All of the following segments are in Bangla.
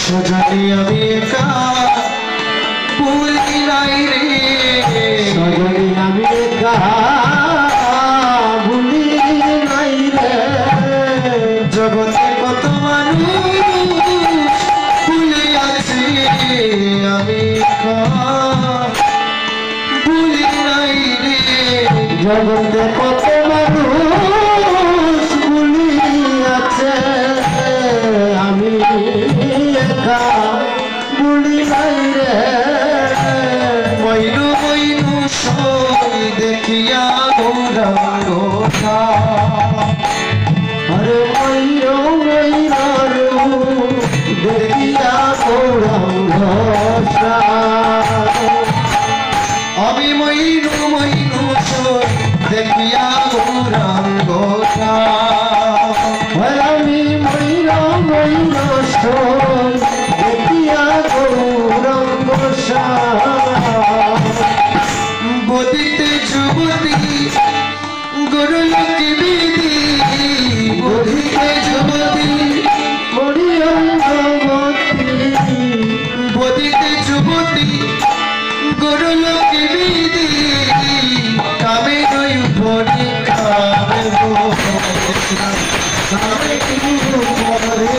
সজনী আমি একা ভুলি নাই রে, সজনী আমি একা ভুলি নাই রে। জগতে কত মানুষ ভুলে আছে, আমি একা ভুলি নাই রে। জগতে কত মানুষ ভুলি আছে, আমি একা ভুলি নাই রে। মইনু মইনু সই দেখিয়া গৌরাঙ্গ আরে ময়ূর ময়ূর দেখিয়া গৌরাঙ্গ আমি মইনু মইনু সই দেখিয়া গৌরাঙ্গ আমি ময়ূর ময়ূর দেখিয়া গৌরাঙ্গ বদিতে যুবতী গুরুলোকে বিধি, বদিতে যুবতী বদিতে যুবতী গুরুলোকে বিধি, কামে নই উপরে কামে গো, কামে নই উপরে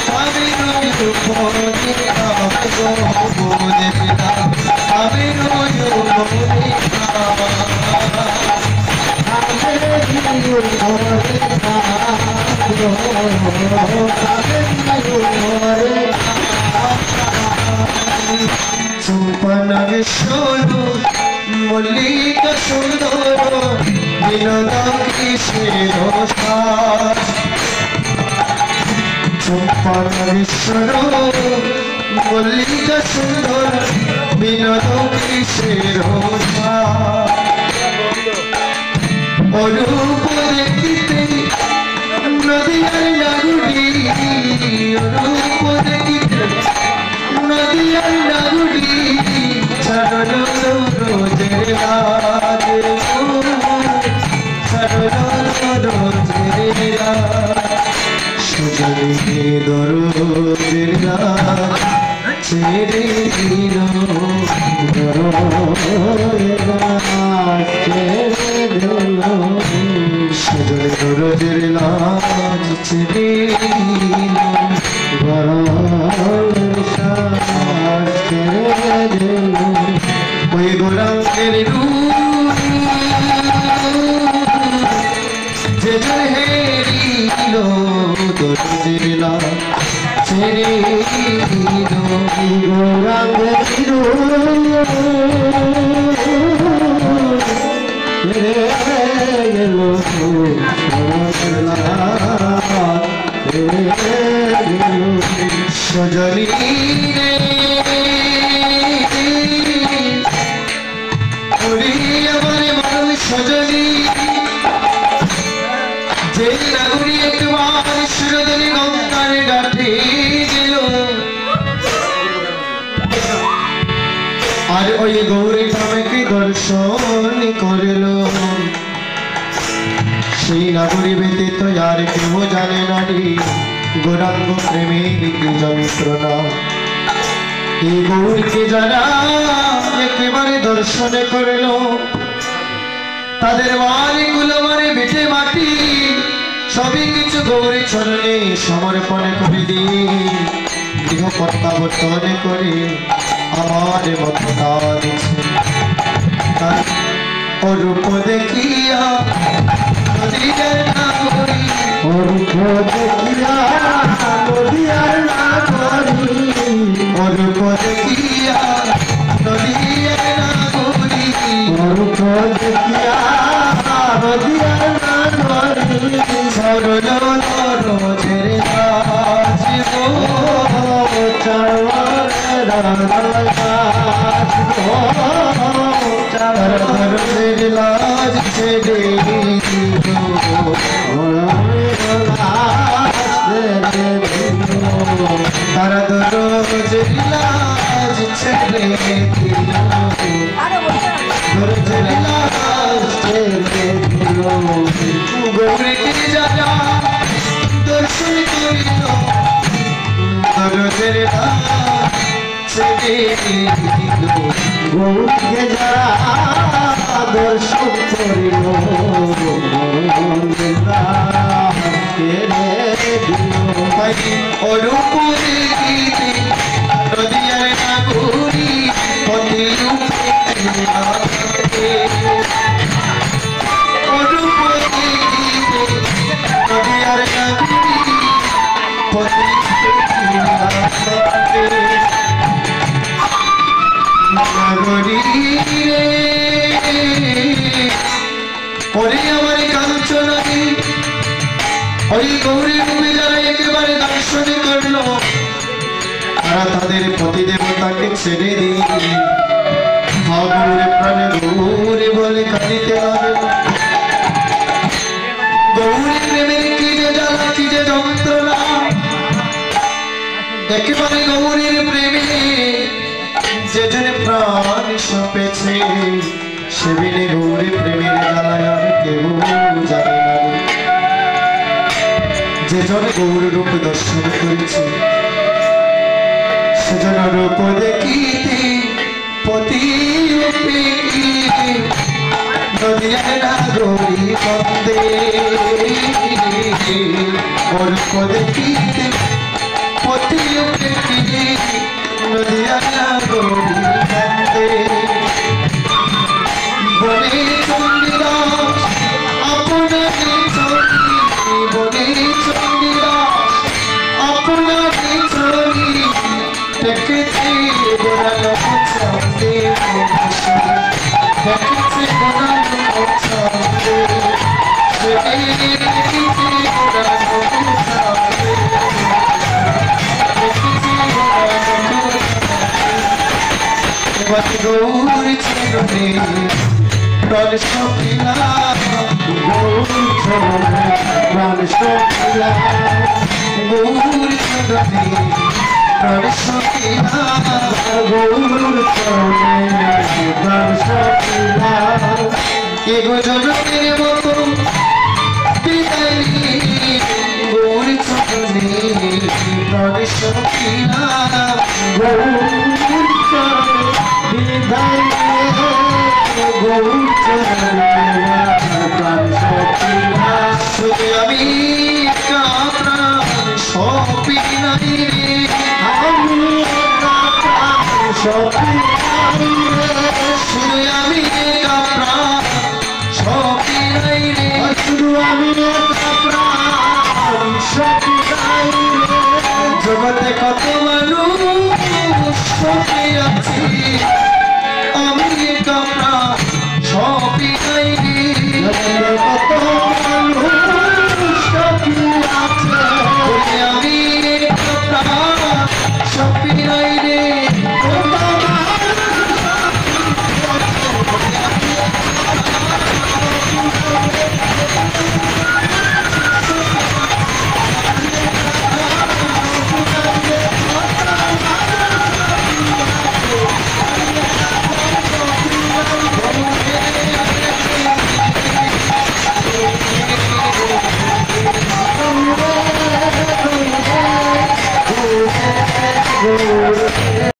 কামে নই উপরে কামে গো বলে পিতা, কামে নই উপরে চুম্পনাগে সরু মল্লিকা সুন্দর বিনোদন কিসের সাজ, চুম্পনাগে সরু মল্লিকা সুন্দর বিনোদন কিসের সাজ। অরূপ দেখিতে নদিয়ার নাগুড়ি, অরূপ দেখিতে নদিয়ার নাগুড়ি, চরণ রোজের রাজ, চরণ রোজের রাজ। সজনী দরদের রাজ ছেড়ে দিল, সজনী দরদের লাজ ছেড়ে দিল, ওই গোরাঙ্গের রূপ যে হেরিল, দরদের লাজ ছেড়ে দিল, গৌরাঙ্গের সজনী রে আমার মানুষ সজনী, যে নাগরী একবার সুরদনী গঙ্গার ঘাটে গেল, আর ওই গৌরী স্বামীকে দর্শন করল, সেই নাগরী ব্যতীত আর কেউ জানে না রে গৌরাঙ্গ প্রেমের কি যন্ত্রণা। এই গৌরীকে যারা একেবারে দর্শনে করল, তাদের বাড়িগুলো মানে বেটে মাটি সবই কিছু গৌরী চরণে সমর্পণ করে দিয়ে গৃহ প্রত্যাবর্তন করে আমার মতো কাঁদছে। তার অরূপ দেখিয়া নদীর নাগরী, অরূপ দেখিয়া নদিয়ার নাগরী, অরূপ দেখিয়া নদীর নাগরী, অরূপ দেখিয়া নদিয়ার নাগরী, সরল রোজের রাজ গো, চরণের রোজের লাজ ছেড়ে দিল, তারা রোজের লাজ ছেড়ে দিল, রোজের লাজ ছেড়ে দিল। গৌরীকে যারা দর্শন করিল, না ছেড়ে দিল গৌরকে যারা দর্শন করিল ভাই অরূপ দেখিতে নদিয়ার নাগরী পতি রূপে অরূপ দেখিতে নদিয়ার নাগরী পতি নাগরী রে ওরে আমার কাঞ্চনারী ওই গৌরী রূপে যারা একেবারে দর্শন করল তারা তাদের পতি দেবতাকে ছেড়ে দিয়ে গৌরে প্রাণে গৌরে বলে কাঁদিতে লাগল গৌরী প্রেমের কি যে জ্বালা কি যে যন্ত্রণা একেবারে গৌরীর প্রেমে যেজনে প্রাণ সপেছে সেদিনে গৌরী প্রেমের জ্বালায় আর কেউ জানে না যেজন গৌর রূপ দর্শন করেছে সেজন রূপ দেখিতে পতি রূপে নদিয়ার নাগরী বন্দে রূপ দেখিতে পতি রূপে নদিয়ার নাগরী বন্দে বনে চন্ডিদাস আপনার বনে চন্ডিদাস আপনার ছবি দেখেছে বোনালো ছন্দে দেখেছে বোনালো ছন্দে দেখেছে বোনালো ছন্দে দেখেছে গৌরী চরণে প্রাণ সপিলা গৌরী চরণে প্রাণ সপিলা গৌরী চরণে প্রাণ সপিলা গৌর চরণে প্রাণ সপিলা এগো জনমের মতো বিদায় নিয়ে গৌরী চরণে প্রাণ সপিলা গৌর চরণে বিদায় গৌর চরণে প্রাণ সপিলা শুধু আমি একা প্রাণ সপিলাই রে আমি প্রাণ সপিলাই শুধু আমি একা প্রাণ সপিলাই রে শুধু আমি প্রাণ সপিলাই জগতে কত